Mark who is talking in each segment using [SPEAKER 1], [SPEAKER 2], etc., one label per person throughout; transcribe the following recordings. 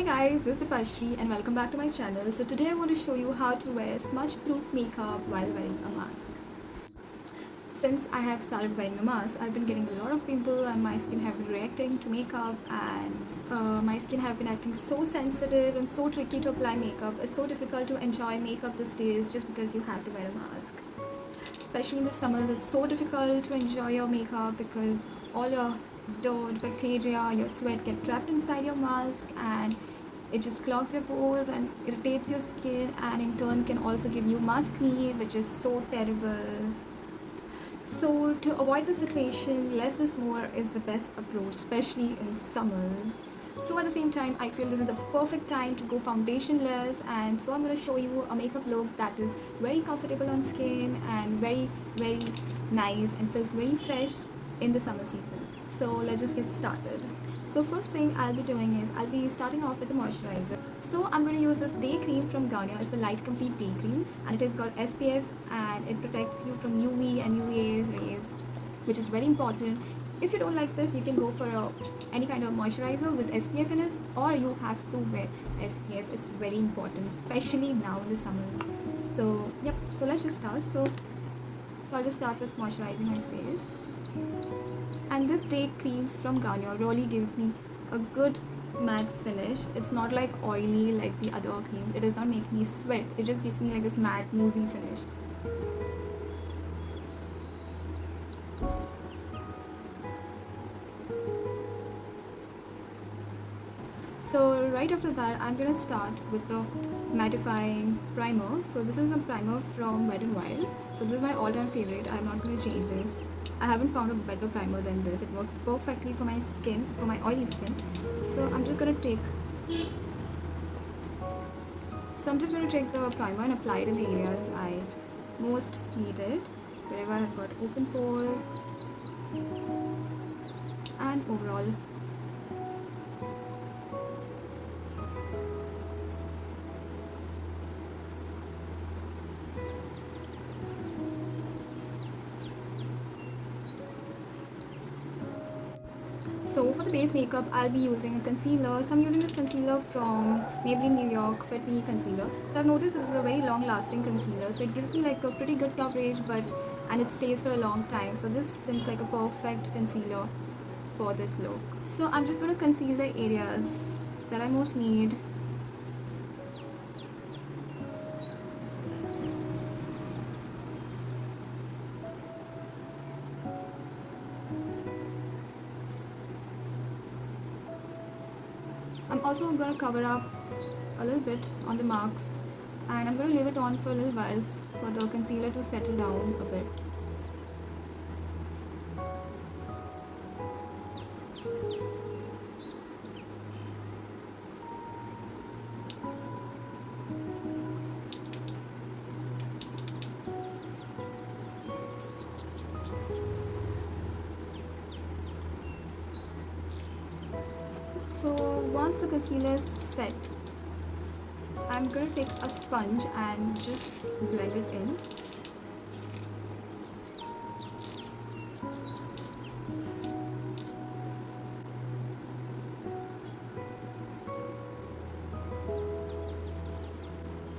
[SPEAKER 1] Hi guys, this is Dipashri and welcome back to my channel. So today I want to show you how to wear smudge proof makeup while wearing a mask. Since I have started wearing a mask, I've been getting a lot of pimple and my skin have been reacting to makeup, and my skin have been acting so sensitive and so tricky to apply makeup. It's so difficult to enjoy makeup these days just because you have to wear a mask. Especially in the summers, it's so difficult to enjoy your makeup because all your dirt, bacteria, your sweat get trapped inside your mask, and it just clogs your pores and irritates your skin, and in turn can also give you mask acne, which is so terrible. So to avoid the situation, less is more is the best approach, especially in summers. So at the same time, I feel this is the perfect time to go foundationless, and so I'm going to show you a makeup look that is very comfortable on skin and very nice and feels very fresh in the summer season. So let's just get started. So first thing I'll be doing is I'll be starting off with the moisturizer. So I'm going to use this day cream from Garnier. It's a light complete day cream and it has got SPF and it protects you from UV and UVA rays, which is very important. If you don't like this, you can go for any kind of moisturizer with SPF in it, or you have to wear SPF. It's very important, especially now in the summer. So yep, so let's just start. So I'll just start with moisturizing my face. And this day cream from Garnier really gives me a good matte finish. It's not like oily like the other cream. It does not make me sweat. It just gives me like this matte moussey finish. So right after that, I'm gonna start with the mattifying primer. So this is a primer from Wet n Wild. So this is my all-time favorite. I'm not gonna change this. I haven't found a better primer than this. It works perfectly for my skin, for my oily skin. So I'm just gonna take the primer and apply it in the areas I most need it, wherever I've got open pores and overall. So for the base makeup, I'll be using a concealer. So I'm using this concealer from Maybelline New York Fit Me Concealer. So I've noticed this is a very long-lasting concealer. So it gives me like a pretty good coverage, and it stays for a long time. So this seems like a perfect concealer for this look. So I'm just going to conceal the areas that I most need. I'm also going to cover up a little bit on the marks, and I'm going to leave it on for a little while for the concealer to settle down a bit. So once the concealer is set, I'm going to take a sponge and just blend it in.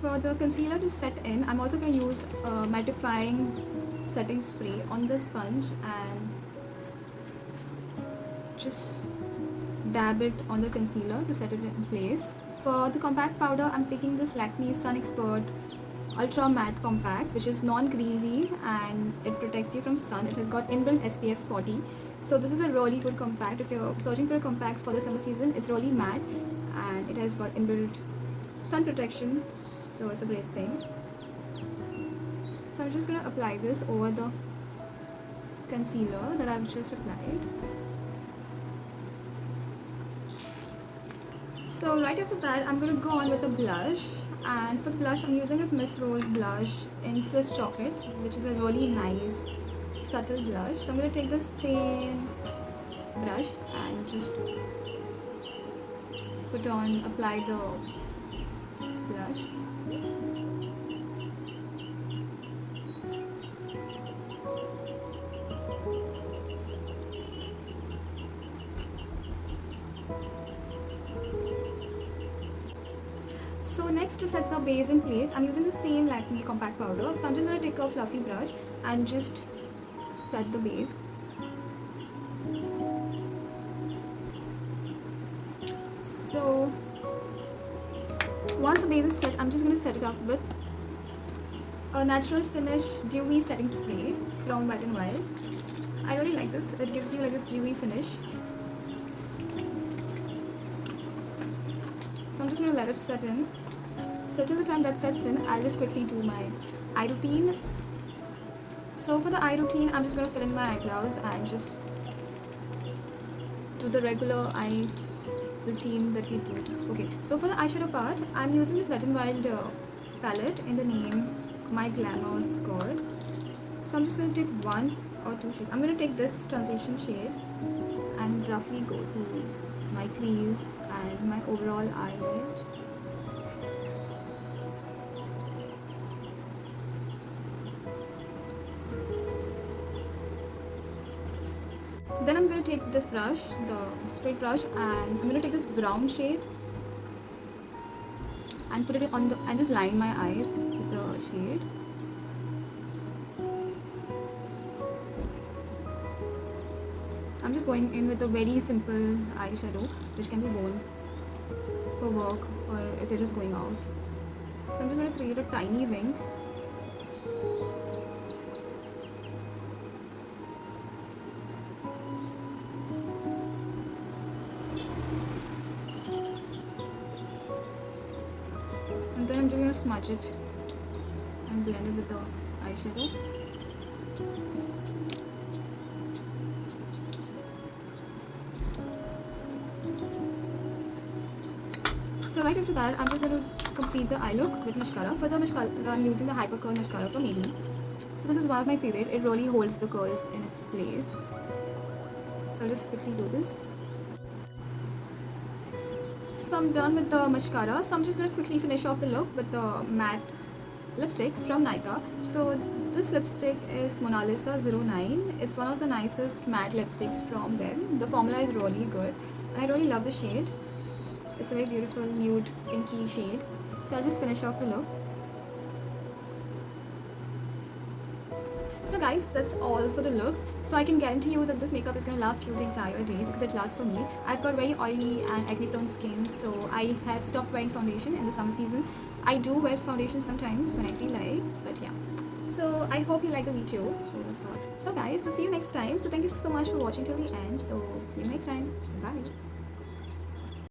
[SPEAKER 1] For the concealer to set in, I'm also going to use a mattifying setting spray on the sponge and just dab it on the concealer to set it in place. For the compact powder, I'm taking this Lakme Sun Expert Ultra Matte Compact, which is non-greasy and it protects you from sun. It has got inbuilt SPF 40. So this is a really good compact. If you're searching for a compact for the summer season, it's really matte and it has got inbuilt sun protection. So it's a great thing. So I'm just going to apply this over the concealer that I've just applied. So right after that, I'm going to go on with the blush, and for the blush I'm using this Miss Rose blush in Swiss Chocolate, which is a really nice subtle blush. So I'm going to take the same brush and just apply the blush. So next, to set the base in place, I'm using the same Lakme compact powder. So I'm just going to take a fluffy brush and just set the base. So once the base is set, I'm just going to set it up with a natural finish dewy setting spray from Wet n Wild. I really like this. It gives you like this dewy finish. So I'm just going to let it set in. So till the time that sets in, I'll just quickly do my eye routine. So for the eye routine, I'm just going to fill in my eyebrows and just do the regular eye routine that we do. Okay, so for the eyeshadow part, I'm using this Wet n Wild palette in the name My Glamour Score. So I'm just going to take 1 or 2 shades. I'm going to take this transition shade and roughly go through my crease and my overall eyelid. Then I'm going to take this brush, the straight brush, and I'm going to take this brown shade and put it on the, and just line my eyes with the shade. I'm just going in with a very simple eyeshadow which can be worn for work or if you're just going out. So I'm just going to create a tiny wing. And then I'm just going to smudge it and blend it with the eyeshadow. So right after that, I'm just going to complete the eye look with mascara. For the mascara, I'm using the Hyper Curl mascara from Maybelline. So this is one of my favorite. It really holds the curls in its place. So I'll just quickly do this. So I'm done with the mascara. So I'm just going to quickly finish off the look with the matte lipstick from Nykaa. So this lipstick is Mona Lisa 09. It's one of the nicest matte lipsticks from them. The formula is really good and I really love the shade. It's a very beautiful nude pinky shade. So I'll just finish off the look. So guys, that's all for the looks. So I can guarantee you that this makeup is going to last you the entire day because it lasts for me. I've got very oily and acne prone skin, so I have stopped wearing foundation in the summer season. I do wear foundation sometimes when I feel like, but yeah. So I hope you like the video. So that's all. So guys, so see you next time. So thank you so much for watching till the end. So see you next time. Bye.